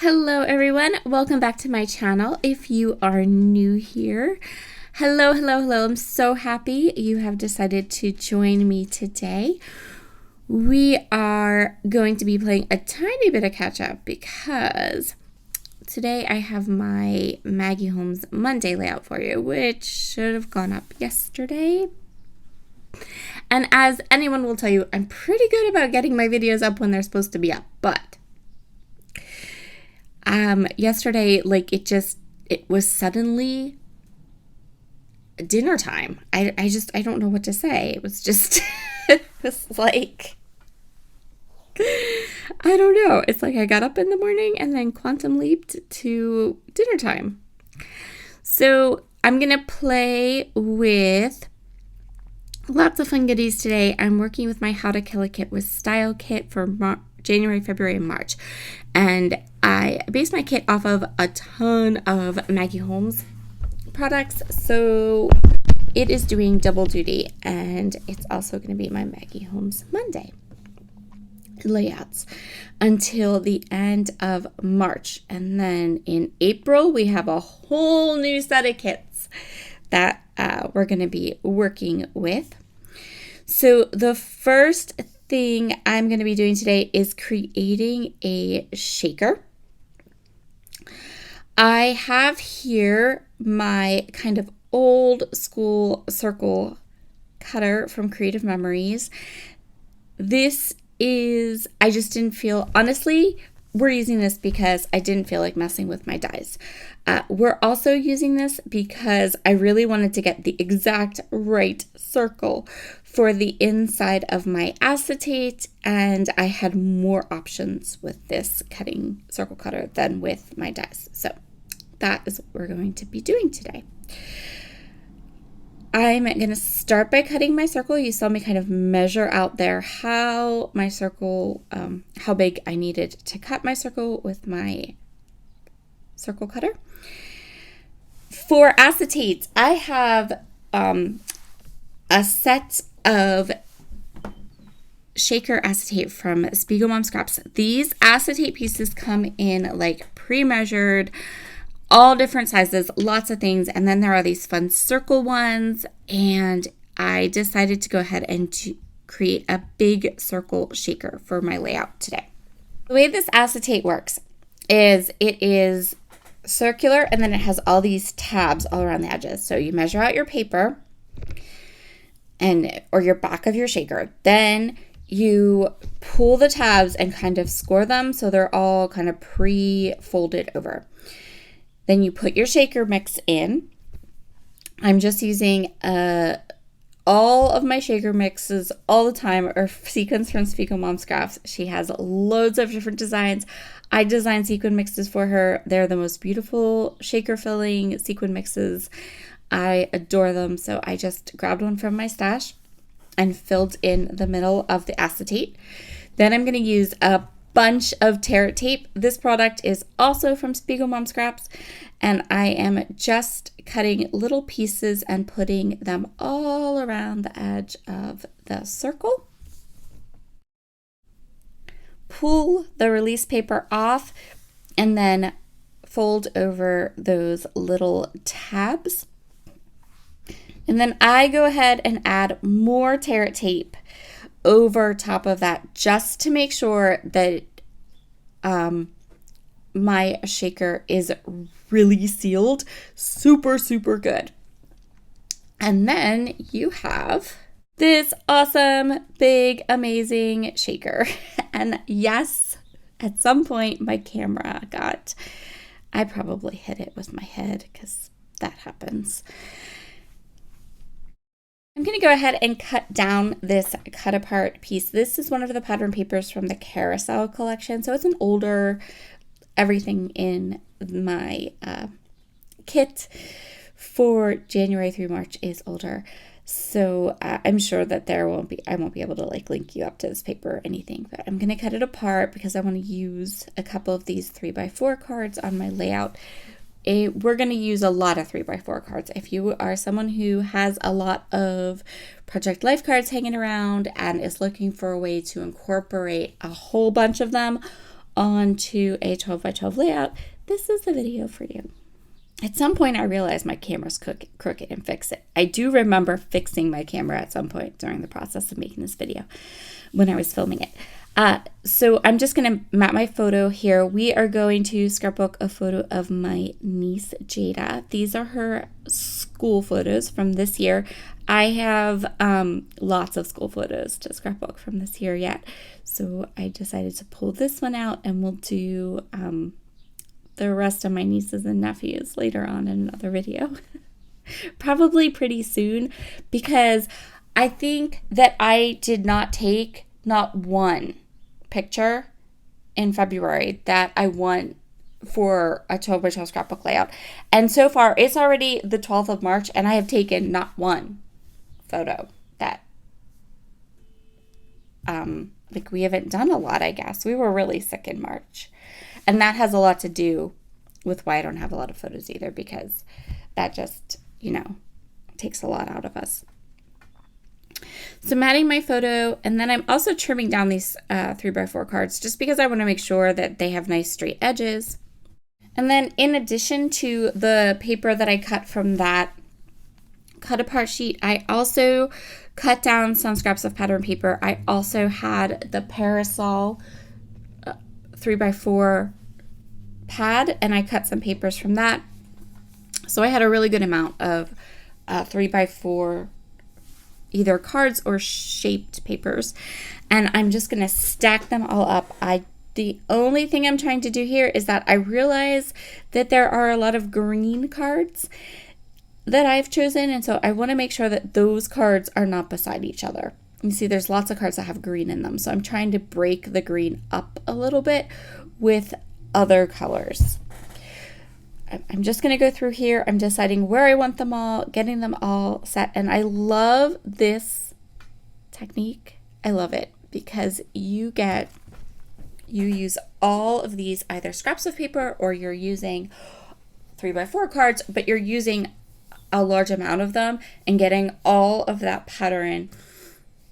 Hello everyone, welcome back to my channel. If you are new here, hello. I'm so happy you have decided to join me today. We are going to be playing a tiny bit of catch up because today I have my Maggie Holmes Monday layout for you, which should have gone up yesterday. And as anyone will tell you, I'm pretty good about getting my videos up when they're supposed to be up, but yesterday, it was suddenly dinner time. I don't know what to say. It was just, it was like, I don't know. It's like I got up in the morning and then quantum leaped to dinner time. So I'm going to play with lots of fun goodies today. I'm working with my How to Kill a Kit with Style kit for January, February, and March. And I based my kit off of a ton of Maggie Holmes products. So it is doing double duty, and it's also going to be my Maggie Holmes Monday layouts until the end of March. And then in April, we have a whole new set of kits that we're going to be working with. So the first thing I'm going to be doing today is creating a shaker. I have here my kind of old school circle cutter from Creative Memories. This is, I just didn't feel, honestly, we're using this because I didn't feel like messing with my dies. We're also using this because I really wanted to get the exact right circle for the inside of my acetate, and I had more options with this circle cutter than with my dies. So that is what we're going to be doing today. I'm going to start by cutting my circle. You saw me kind of measure out there how my circle, how big I needed to cut my circle with my circle cutter. For acetates, I have a set of shaker acetate from Spiegelmom Scraps. These acetate pieces come in like pre-measured, all different sizes, lots of things. And then there are these fun circle ones. And I decided to go ahead and create a big circle shaker for my layout today. The way this acetate works is it is circular, and then it has all these tabs all around the edges. So you measure out your paper or your back of your shaker. Then you pull the tabs and kind of score them so they're all kind of pre-folded over. Then you put your shaker mix in. I'm just using all of my shaker mixes all the time are sequins from Spiegelmom Scraps. She has loads of different designs. I design sequin mixes for her. They're the most beautiful shaker filling sequin mixes. I adore them. So I just grabbed one from my stash and filled in the middle of the acetate. Then I'm going to use a bunch of tear tape. This product is also from Spiegelmom Scraps, and I am just cutting little pieces and putting them all around the edge of the circle. Pull the release paper off and then fold over those little tabs. And then I go ahead and add more tear tape over top of that just to make sure that my shaker is really sealed, super good. And then you have this awesome, big, amazing shaker. And yes, at some point my camera I probably hit it with my head because that happens. I'm going to go ahead and cut down this cut apart piece. This is one of the pattern papers from the Carousel collection. So it's an older, everything in my kit for January through March is older. So I'm sure that I won't be able to link you up to this paper or anything, but I'm going to cut it apart because I want to use a couple of these 3x4 cards on my layout. We're going to use a lot of 3x4 cards. If you are someone who has a lot of Project Life cards hanging around and is looking for a way to incorporate a whole bunch of them onto a 12 by 12 layout, this is the video for you. At some point, I realized my camera's crooked and fix it. I do remember fixing my camera at some point during the process of making this video when I was filming it. So I'm just going to map my photo here. We are going to scrapbook a photo of my niece, Jada. These are her school photos from this year. I have lots of school photos to scrapbook from this year yet. So I decided to pull this one out, and we'll do the rest of my nieces and nephews later on in another video. Probably pretty soon, because I think that I did not take not one picture in February that I want for a 12 by 12 scrapbook layout. And so far, it's already the 12th of March, and I have taken not one photo that, like, we haven't done a lot, I guess. We were really sick in March. And that has a lot to do with why I don't have a lot of photos either, because that just, takes a lot out of us. So matting my photo, and then I'm also trimming down these 3x4 cards just because I want to make sure that they have nice straight edges. And then in addition to the paper that I cut from that cut apart sheet, I also cut down some scraps of pattern paper. I also had the parasol 3x4 pad, and I cut some papers from that. So I had a really good amount of 3x4 either cards or shaped papers, and I'm just going to stack them all up. The only thing I'm trying to do here is that I realize that there are a lot of green cards that I've chosen, and so I want to make sure that those cards are not beside each other. You see, there's lots of cards that have green in them, so I'm trying to break the green up a little bit with other colors. I'm just going to go through here. I'm deciding where I want them all, getting them all set. And I love this technique. I love it because you use all of these either scraps of paper or you're using 3x4 cards, but you're using a large amount of them and getting all of that pattern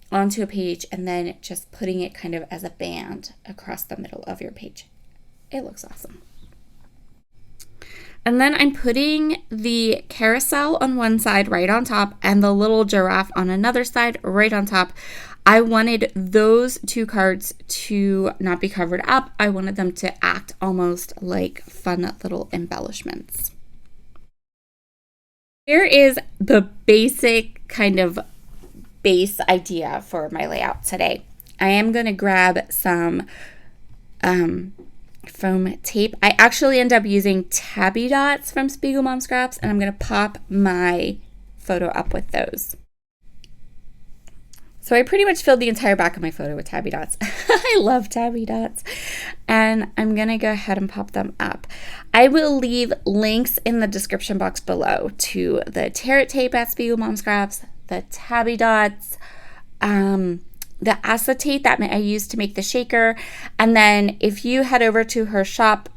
onto a page and then just putting it kind of as a band across the middle of your page. It looks awesome. And then I'm putting the carousel on one side right on top and the little giraffe on another side right on top. I wanted those two cards to not be covered up. I wanted them to act almost like fun little embellishments. Here is the basic kind of base idea for my layout today. I am going to grab some foam tape. I actually end up using tabby dots from Spiegelmom scraps, and I'm going to pop my photo up with those. So I pretty much filled the entire back of my photo with tabby dots. I love tabby dots. And I'm going to go ahead and pop them up. I will leave links in the description box below to the Tarot tape at Spiegelmom scraps, the tabby dots, the acetate that I used to make the shaker. And then if you head over to her shop,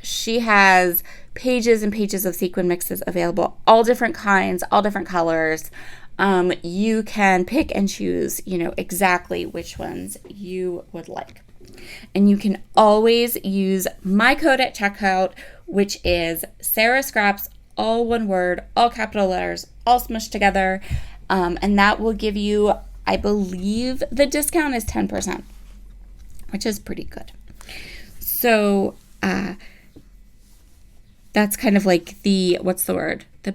she has pages and pages of sequin mixes available, all different kinds, all different colors. You can pick and choose, exactly which ones you would like. And you can always use my code at checkout, which is Sarah Scraps, all one word, all capital letters, all smushed together. And that will give you, I believe the discount is 10%, which is pretty good. So that's kind of like the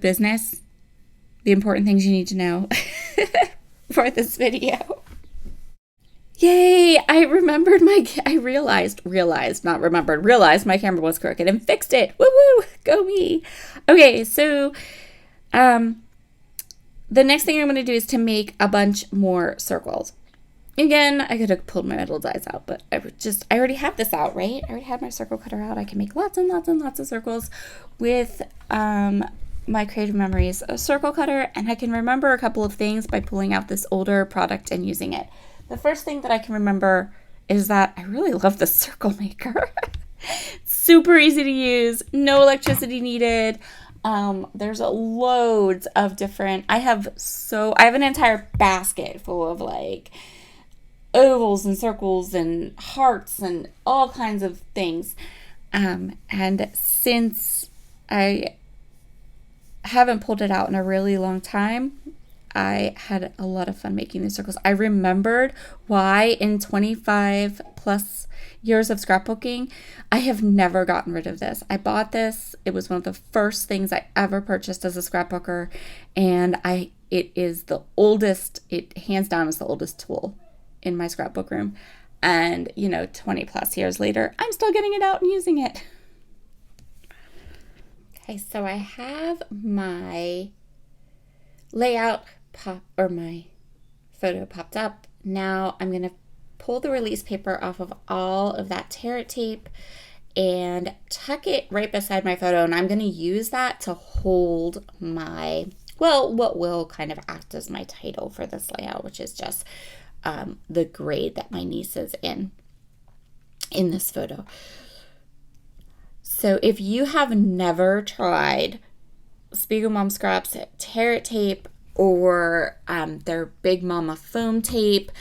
business, the important things you need to know for this video. Yay! Realized my camera was crooked and fixed it. Woo woo! Go me! Okay, so the next thing I'm going to do is to make a bunch more circles. Again, I could have pulled my metal dies out, but I already had this out, right? I already had my circle cutter out. I can make lots and lots and lots of circles with my Creative Memories circle cutter, and I can remember a couple of things by pulling out this older product and using it. The first thing that I can remember is that I really love the circle maker. Super easy to use, no electricity needed. There's loads of different, I have an entire basket full of ovals and circles and hearts and all kinds of things. And since I haven't pulled it out in a really long time, I had a lot of fun making these circles. I remembered why in 25 plus years of scrapbooking, I have never gotten rid of this. I bought this. It was one of the first things I ever purchased as a scrapbooker. And it is the oldest, it hands down is the oldest tool in my scrapbook room. And, 20 plus years later, I'm still getting it out and using it. Okay, so I have my layout my photo popped up. Now I'm going to pull the release paper off of all of that tear it tape and tuck it right beside my photo. And I'm going to use that to hold what will kind of act as my title for this layout, which is just the grade that my niece is in this photo. So if you have never tried Spiegelmom Scraps tear it tape or their Big Mama foam tape,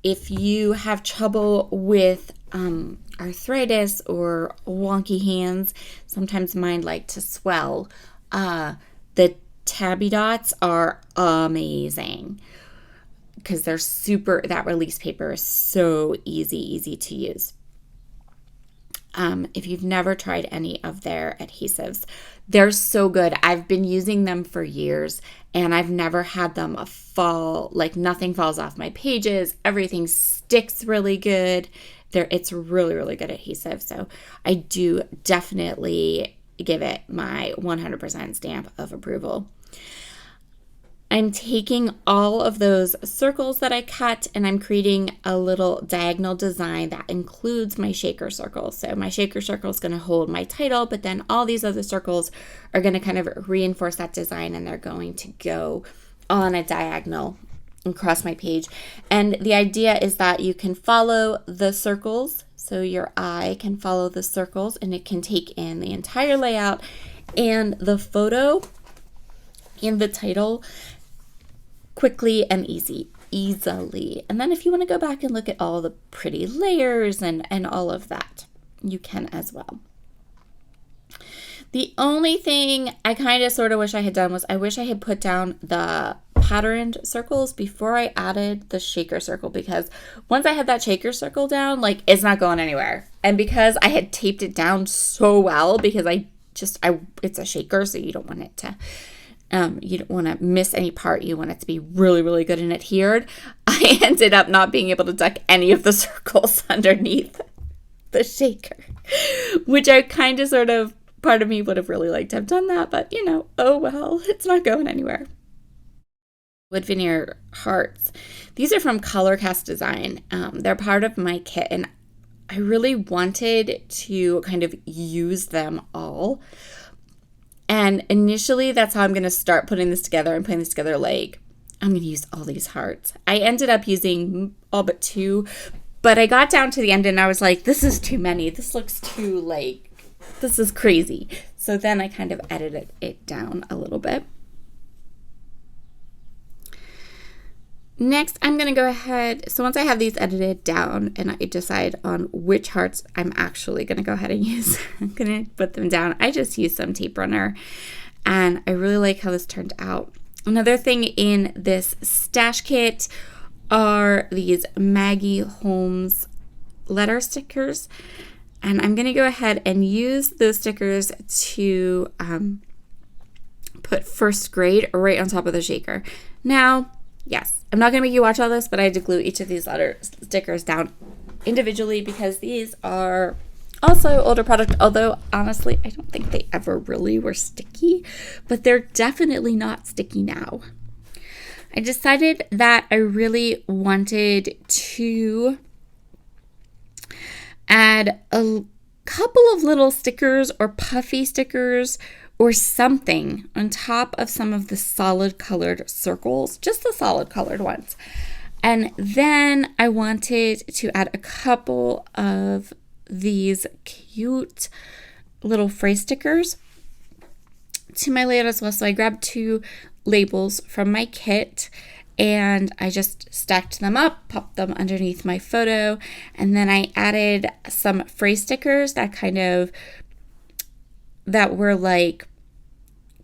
if you have trouble with arthritis or wonky hands, sometimes mine like to swell, the tabby dots are amazing because that release paper is so easy to use. If you've never tried any of their adhesives, they're so good. I've been using them for years and I've never had them fall, like nothing falls off my pages. Everything sticks really good. It's really, really good adhesive. So I do definitely give it my 100% stamp of approval. I'm taking all of those circles that I cut and I'm creating a little diagonal design that includes my shaker circle. So my shaker circle is going to hold my title, but then all these other circles are going to kind of reinforce that design and they're going to go on a diagonal across my page. And the idea is that you can follow the circles. So your eye can follow the circles and it can take in the entire layout and the photo and the title quickly and easily. And then if you want to go back and look at all the pretty layers and all of that, you can as well. The only thing I kind of sort of wish I had done was I wish I had put down the patterned circles before I added the shaker circle, because once I had that shaker circle down, like it's not going anywhere. And because I had taped it down so well, because it's a shaker, so you don't want it to you don't want to miss any part. You want it to be really, really good and adhered. I ended up not being able to tuck any of the circles underneath the shaker, which I kind of sort of, part of me would have really liked to have done that, but oh well, it's not going anywhere. Wood veneer hearts. These are from Color Cast Design. They're part of my kit and I really wanted to kind of use them all. And initially, that's how I'm going to start putting this together. I'm putting this together like, I'm going to use all these hearts. I ended up using all but 2, but I got down to the end and I was like, this is too many. This looks too this is crazy. So then I kind of edited it down a little bit. Next, I'm going to go ahead. So once I have these edited down and I decide on which hearts I'm actually going to go ahead and use, I'm going to put them down. I just used some tape runner and I really like how this turned out. Another thing in this stash kit are these Maggie Holmes letter stickers. And I'm going to go ahead and use those stickers to put first grade right on top of the shaker. Now, yes, I'm not going to make you watch all this, but I had to glue each of these letter stickers down individually because these are also older product, although honestly, I don't think they ever really were sticky, but they're definitely not sticky now. I decided that I really wanted to add a couple of little stickers or puffy stickers or something on top of some of the solid colored circles, just the solid colored ones. And then I wanted to add a couple of these cute little phrase stickers to my layout as well. So I grabbed 2 labels from my kit and I just stacked them up, popped them underneath my photo, and then I added some phrase stickers that were like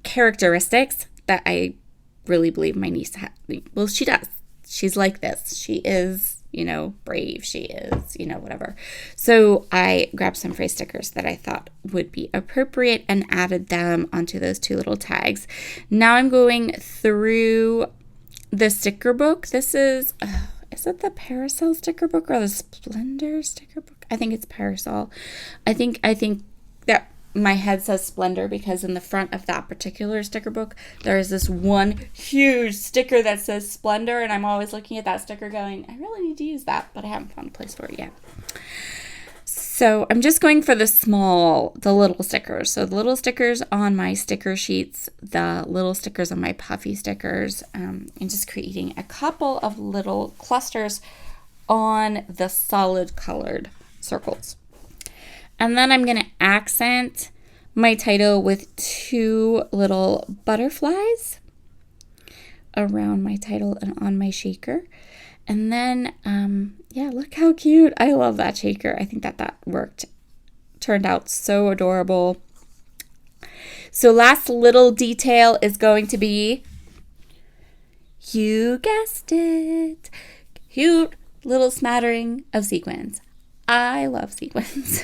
characteristics that I really believe my niece had. Well, she does. She's like this. She is, brave. She is, whatever. So I grabbed some phrase stickers that I thought would be appropriate and added them onto those 2 little tags. Now I'm going through the sticker book. This is it the Parasol sticker book or the Splendor sticker book? I think it's Parasol. I think that my head says Splendor because in the front of that particular sticker book, there is this one huge sticker that says Splendor, and I'm always looking at that sticker going, I really need to use that, but I haven't found a place for it yet. So I'm just going for the little stickers. So the little stickers on my sticker sheets, the little stickers on my puffy stickers, and just creating a couple of little clusters on the solid colored circles. And then I'm going to accent my title with 2 little butterflies around my title and on my shaker. And then, look how cute. I love that shaker. I think that worked. Turned out so adorable. So last little detail is going to be, you guessed it, cute little smattering of sequins. I love sequins.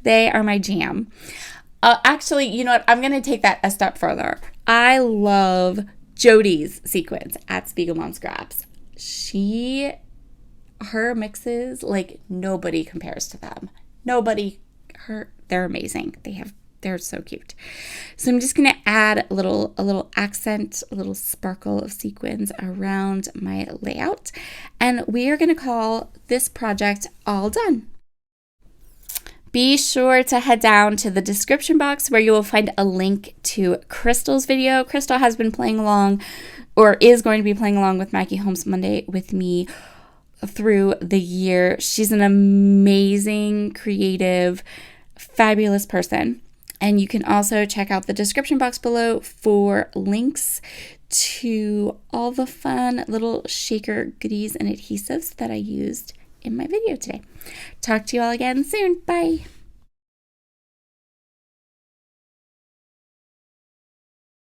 They are my jam. Actually, you know what? I'm going to take that a step further. I love Jody's sequins at Spiegelmom Scraps. Her mixes, like nobody compares to them. They're amazing. They're so cute. So I'm just going to add a little accent, a little sparkle of sequins around my layout. And we are going to call this project all done. Be sure to head down to the description box where you will find a link to Crystal's video. Crystal has been playing along, or is going to be playing along with Maggie Holmes Monday with me through the year. She's an amazing, creative, fabulous person. And you can also check out the description box below for links to all the fun little shaker goodies and adhesives that I used in my video today. Talk to you all again soon. Bye.